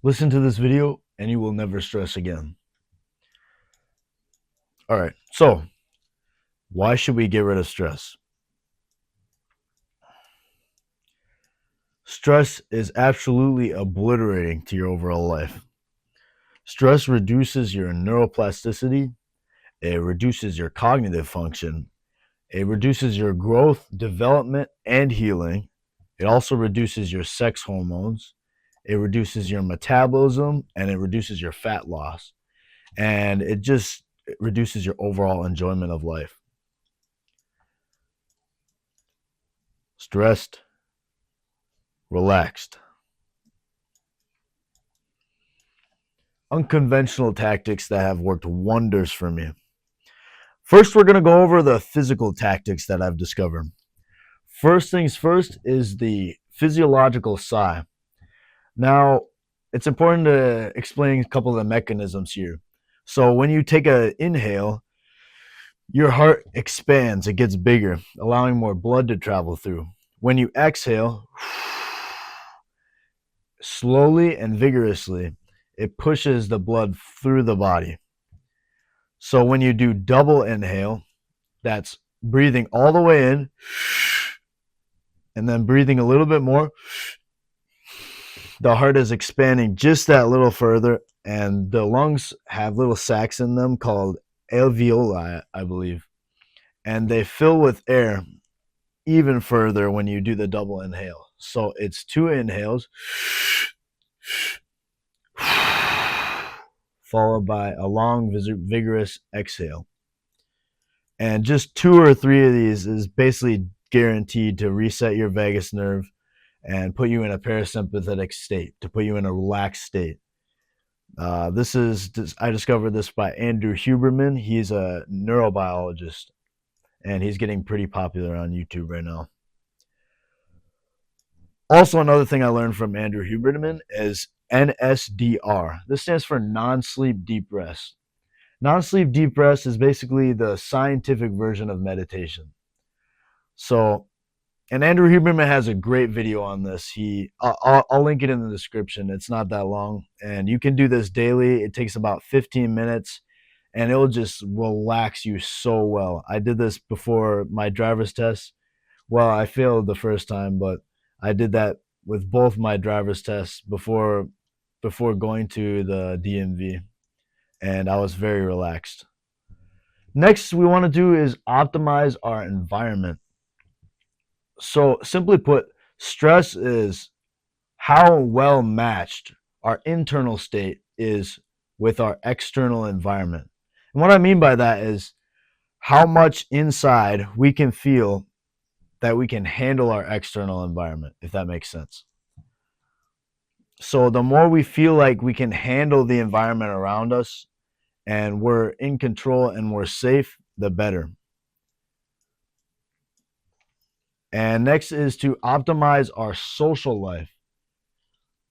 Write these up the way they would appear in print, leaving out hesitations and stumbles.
Listen to this video and you will never stress again. All right, so why should we get rid of stress? Stress is absolutely obliterating to your overall life. Stress reduces your neuroplasticity, it reduces your cognitive function, it reduces your growth, development, and healing. It also reduces your sex hormones, it reduces your metabolism, and it reduces your fat loss. And it just reduces your overall enjoyment of life. Stressed, relaxed. Unconventional tactics that have worked wonders for me. First, we're going to go over the physical tactics that I've discovered. First things first is the physiological sigh. Now, it's important to explain a couple of the mechanisms here. So, when you take an inhale, your heart expands, it gets bigger, allowing more blood to travel through. When you exhale, slowly and vigorously, it pushes the blood through the body. So when you do double inhale, that's breathing all the way in and then breathing a little bit more. The heart is expanding just that little further, and the lungs have little sacs in them called alveoli, I believe, and they fill with air even further when you do the double inhale. So it's two inhales followed by a long, vigorous exhale. And just two or three of these is basically guaranteed to reset your vagus nerve and put you in a parasympathetic state, to put you in a relaxed state. I discovered this by Andrew Huberman. He's a neurobiologist, and he's getting pretty popular on YouTube right now. Also, another thing I learned from Andrew Huberman is NSDR. This stands for non-sleep deep rest. Non-sleep deep rest is basically the scientific version of meditation. So, and Andrew Huberman has a great video on this. I'll link it in the description. It's not that long, and you can do this daily. It takes about 15 minutes, and it'll just relax you so well. I did this before my driver's test. Well, I failed the first time, but I did that with both my driver's tests before going to the DMV, and I was very relaxed. Next, we want to do is optimize our environment. So, simply put, stress is how well matched our internal state is with our external environment. And what I mean by that is how much inside we can feel that we can handle our external environment, if that makes sense. So, the more we feel like we can handle the environment around us and we're in control and we're safe, the better. And next is to optimize our social life.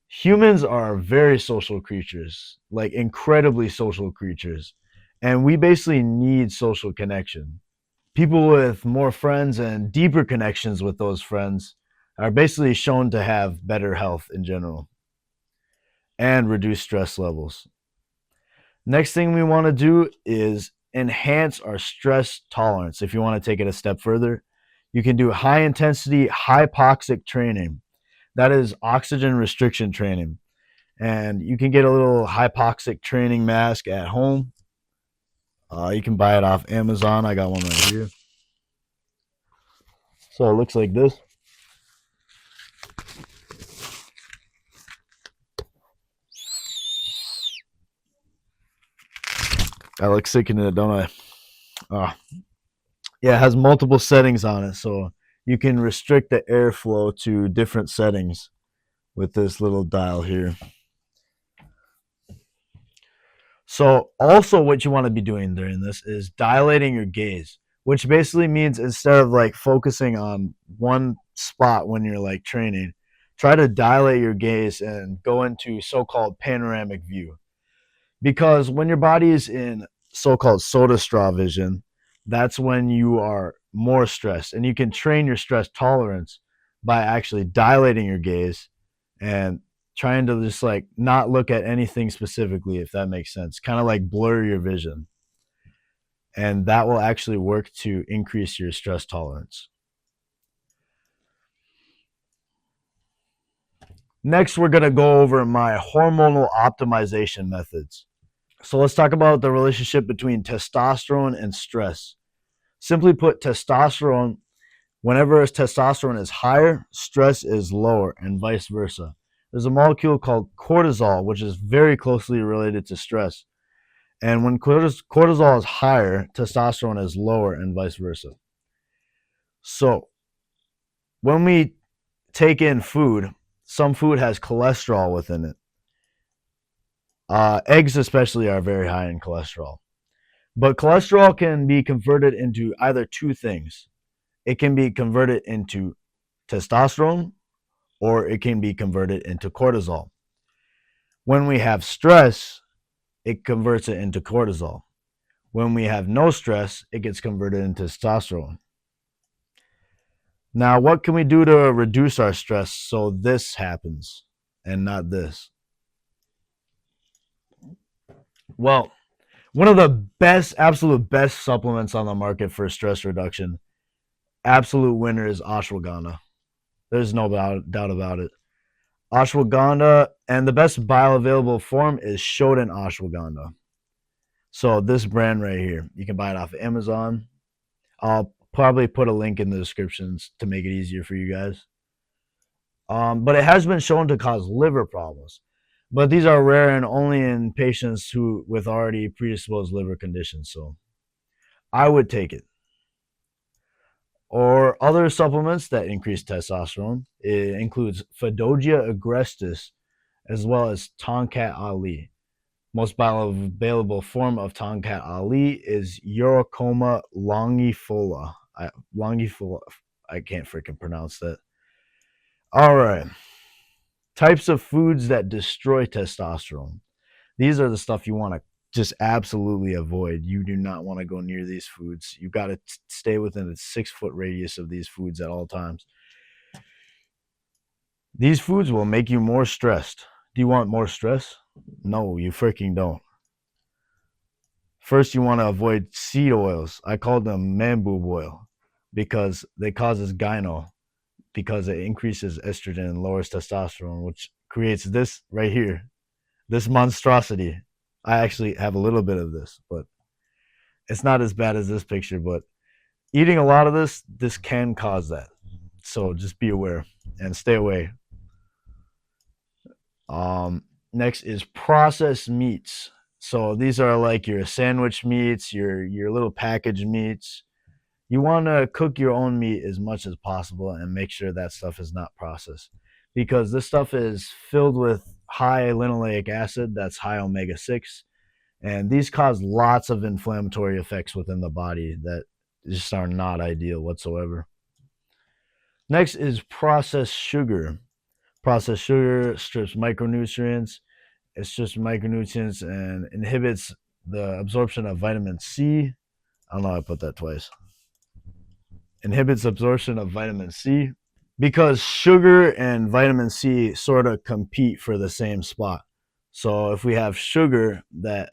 Humans are very social creatures, like incredibly social creatures, and we basically need social connection. People with more friends and deeper connections with those friends are basically shown to have better health in general and reduce stress levels. Next thing we want to do is enhance our stress tolerance. If you want to take it a step further, you can do high intensity, hypoxic training. That is oxygen restriction training. And you can get a little hypoxic training mask at home. You can buy it off Amazon. I got one right here. So it looks like this. I look sick in it, don't I? Yeah, it has multiple settings on it, so you can restrict the airflow to different settings with this little dial here. So also what you want to be doing during this is dilating your gaze, which basically means instead of like focusing on one spot when you're like training, try to dilate your gaze and go into so-called panoramic view. Because when your body is in so-called soda straw vision, that's when you are more stressed, and you can train your stress tolerance by actually dilating your gaze and trying to just like not look at anything specifically, if that makes sense. Kind of like blur your vision. And that will actually work to increase your stress tolerance. Next, we're going to go over my hormonal optimization methods. So let's talk about the relationship between testosterone and stress. Simply put, whenever testosterone is higher, stress is lower, and vice versa. There's a molecule called cortisol, which is very closely related to stress. And when cortisol is higher, testosterone is lower, and vice versa. So when we take in food, some food has cholesterol within it. Eggs especially are very high in cholesterol. But cholesterol can be converted into either two things. It can be converted into testosterone, or it can be converted into cortisol. When we have stress, it converts it into cortisol. When we have no stress, it gets converted into testosterone. Now, what can we do to reduce our stress so this happens and not this? Well, one of the best, absolute best supplements on the market for stress reduction, absolute winner, is ashwagandha. There's no doubt about it. Ashwagandha, and the best bioavailable form is Shoden Ashwagandha. So this brand right here, you can buy it off of Amazon. I'll probably put a link in the descriptions to make it easier for you guys. But it has been shown to cause liver problems. But these are rare and only in patients with already predisposed liver conditions. So I would take it. Or other supplements that increase testosterone. It includes Fadogia Agrestis as well as Tongkat Ali. Most bioavailable form of Tongkat Ali is Urocoma longifolia. I can't freaking pronounce that. All right. Types of foods that destroy testosterone. These are the stuff you want to just absolutely avoid. You do not want to go near these foods. You've got to stay within a 6-foot radius of these foods at all times. These foods will make you more stressed. Do you want more stress? No, you freaking don't. First, you want to avoid seed oils. I call them man boob oil because they causes gyno, because it increases estrogen and lowers testosterone, which creates this right here, this monstrosity. I actually have a little bit of this, but it's not as bad as this picture. But eating a lot of this can cause that. So just be aware and stay away. Next is processed meats. So these are like your sandwich meats, your little packaged meats. You want to cook your own meat as much as possible and make sure that stuff is not processed, because this stuff is filled with high linoleic acid that's high omega-6, and these cause lots of inflammatory effects within the body that just are not ideal whatsoever. Next is processed sugar. Processed sugar strips micronutrients. It strips micronutrients and inhibits the absorption of vitamin C. I don't know, I put that twice. Inhibits absorption of vitamin C because sugar and vitamin C sort of compete for the same spot. So if we have sugar, that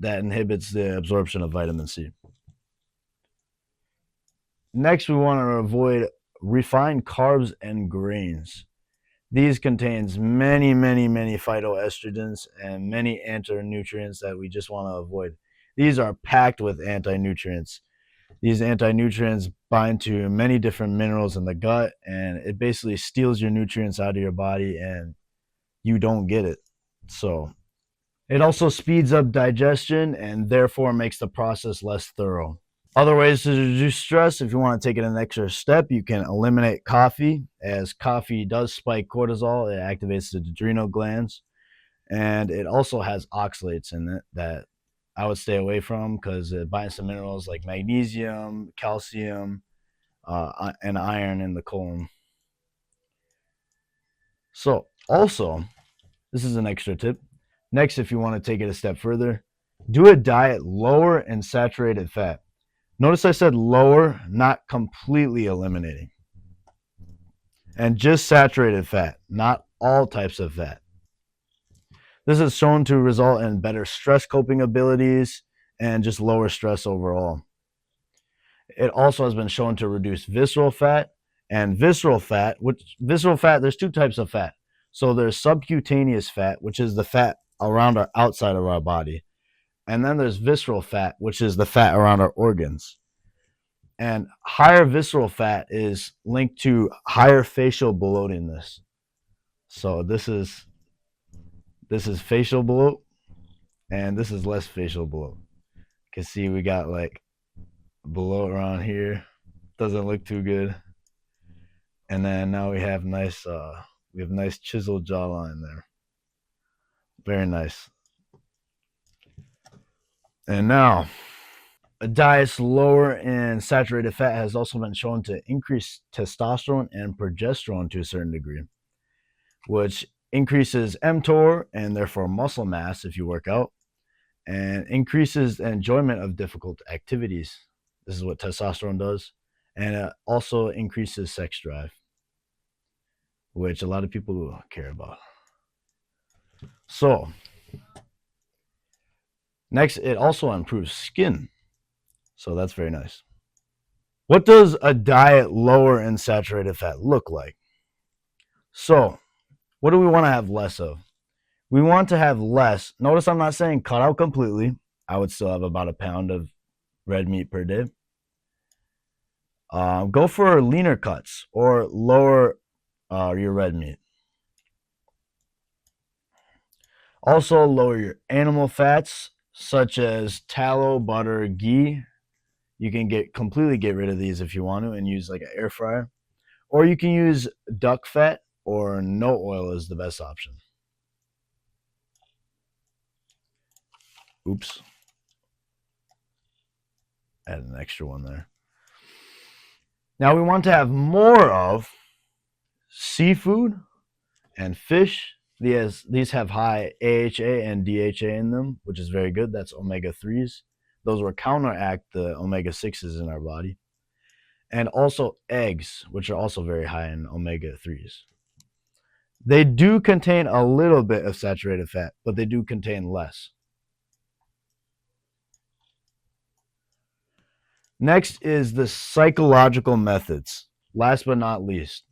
inhibits the absorption of vitamin C. Next, we want to avoid refined carbs and grains. These contains many phytoestrogens and many anti-nutrients that we just want to avoid. These are packed with anti-nutrients. These anti-nutrients bind to many different minerals in the gut, and it basically steals your nutrients out of your body and you don't get it. So it also speeds up digestion and therefore makes the process less thorough. Other ways to reduce stress, if you want to take it an extra step, you can eliminate coffee, as coffee does spike cortisol. It activates the adrenal glands, and it also has oxalates in it that I would stay away from because it binds to minerals like magnesium, calcium, and iron in the colon. So also, this is an extra tip. Next, if you want to take it a step further, do a diet lower in saturated fat. Notice I said lower, not completely eliminating. And just saturated fat, not all types of fat. This is shown to result in better stress coping abilities and just lower stress overall. It also has been shown to reduce visceral fat, and visceral fat, there's two types of fat. So there's subcutaneous fat, which is the fat around our outside of our body. And then there's visceral fat, which is the fat around our organs. And higher visceral fat is linked to higher facial bloatiness. So this is facial bloat, and this is less facial bloat. You can see we got like bloat around here. Doesn't look too good. And then now we have nice chiseled jawline there. Very nice. And now, a diet lower in saturated fat has also been shown to increase testosterone and progesterone to a certain degree, which increases mTOR and therefore muscle mass if you work out, and increases the enjoyment of difficult activities. This is what testosterone does. And it also increases sex drive, which a lot of people care about. So, next, it also improves skin. So that's very nice. What does a diet lower in saturated fat look like? So, what do we want to have less of? We want to have less. Notice I'm not saying cut out completely. I would still have about a pound of red meat per day. Go for leaner cuts or lower your red meat. Also, lower your animal fats, such as tallow, butter, ghee. You can completely get rid of these if you want to and use like an air fryer. Or you can use duck fat, or no oil is the best option. Oops. Add an extra one there. Now we want to have more of seafood and fish. These have high AHA and DHA in them, which is very good. That's omega-3s. Those will counteract the omega-6s in our body. And also eggs, which are also very high in omega-3s. They do contain a little bit of saturated fat, but they do contain less. Next is the psychological methods, last but not least.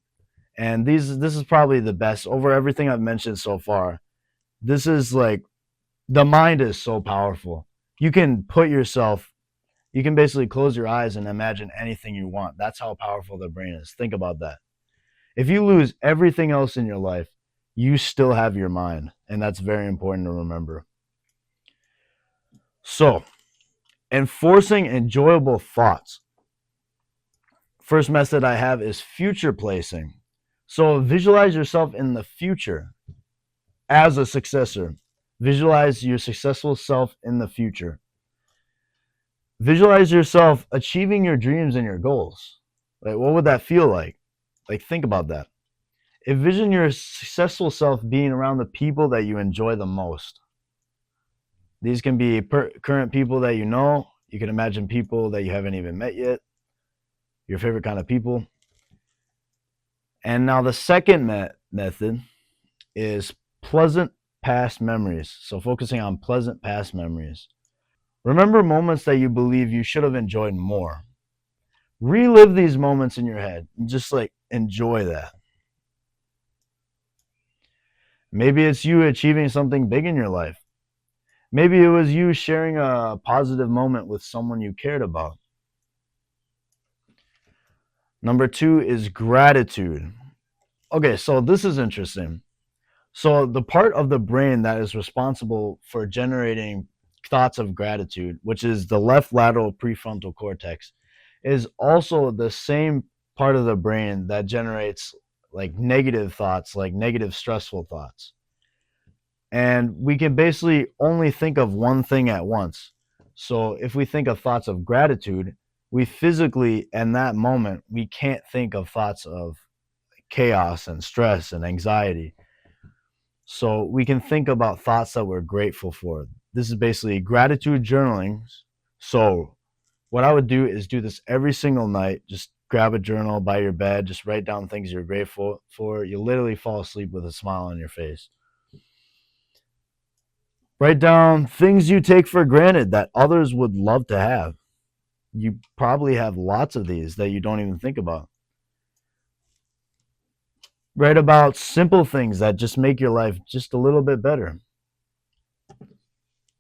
And this is probably the best over everything I've mentioned so far. This is like, the mind is so powerful. You can basically close your eyes and imagine anything you want. That's how powerful the brain is. Think about that. If you lose everything else in your life, you still have your mind. And that's very important to remember. So, enforcing enjoyable thoughts. First method I have is future placing. So visualize yourself in the future as a successor. Visualize your successful self in the future. Visualize yourself achieving your dreams and your goals. Like, what would that feel like? Like, think about that. Envision your successful self being around the people that you enjoy the most. These can be current people that you know. You can imagine people that you haven't even met yet. Your favorite kind of people. And now the second method is pleasant past memories. So focusing on pleasant past memories. Remember moments that you believe you should have enjoyed more. Relive these moments in your head and just like enjoy that. Maybe it's you achieving something big in your life. Maybe it was you sharing a positive moment with someone you cared about. Number 2 is gratitude. Okay, so this is interesting. So the part of the brain that is responsible for generating thoughts of gratitude, which is the left lateral prefrontal cortex, is also the same part of the brain that generates like negative thoughts, like negative stressful thoughts. And we can basically only think of one thing at once. So if we think of thoughts of gratitude, we physically, in that moment, we can't think of thoughts of chaos and stress and anxiety. So we can think about thoughts that we're grateful for. This is basically gratitude journaling. So what I would do is do this every single night. Just grab a journal by your bed. Just write down things you're grateful for. You literally fall asleep with a smile on your face. Write down things you take for granted that others would love to have. You probably have lots of these that you don't even think about. Write about simple things that just make your life just a little bit better.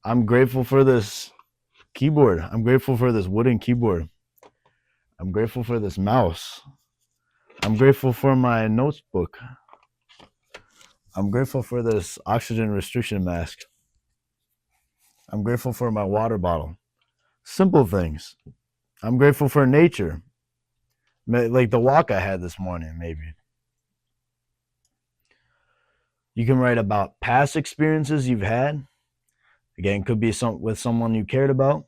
I'm grateful for this keyboard. I'm grateful for this wooden keyboard. I'm grateful for this mouse. I'm grateful for my notebook. I'm grateful for this oxygen restriction mask. I'm grateful for my water bottle. Simple things. I'm grateful for nature. Like the walk I had this morning, maybe. You can write about past experiences you've had. Again, could be with someone you cared about.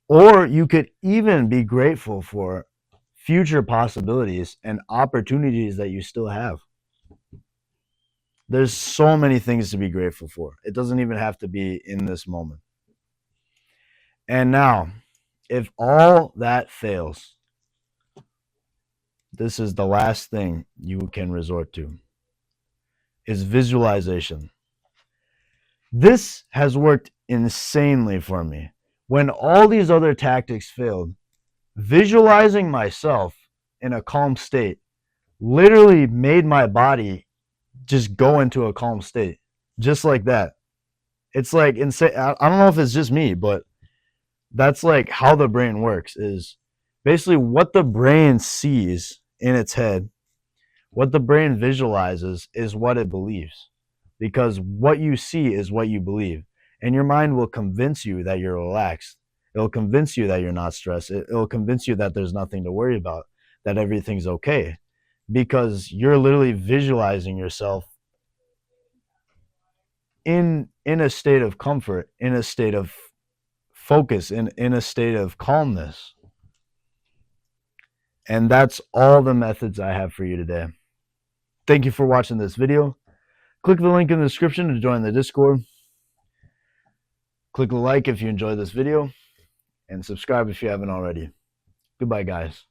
Or you could even be grateful for future possibilities and opportunities that you still have. There's so many things to be grateful for. It doesn't even have to be in this moment. And now, if all that fails, this is the last thing you can resort to, is visualization. This has worked insanely for me. When all these other tactics failed, visualizing myself in a calm state literally made my body just go into a calm state, just like that. It's like insane. I don't know if it's just me, but that's like how the brain works, is basically what the brain sees in its head, what the brain visualizes is what it believes, because what you see is what you believe, and your mind will convince you that you're relaxed. It'll convince you that you're not stressed. It'll convince you that there's nothing to worry about, that everything's okay, because you're literally visualizing yourself in a state of comfort, in a state of focus, in a state of calmness. And that's all the methods I have for you today. Thank you for watching this video. Click the link in the description to join the Discord. Click the like if you enjoyed this video, and subscribe if you haven't already. Goodbye, guys.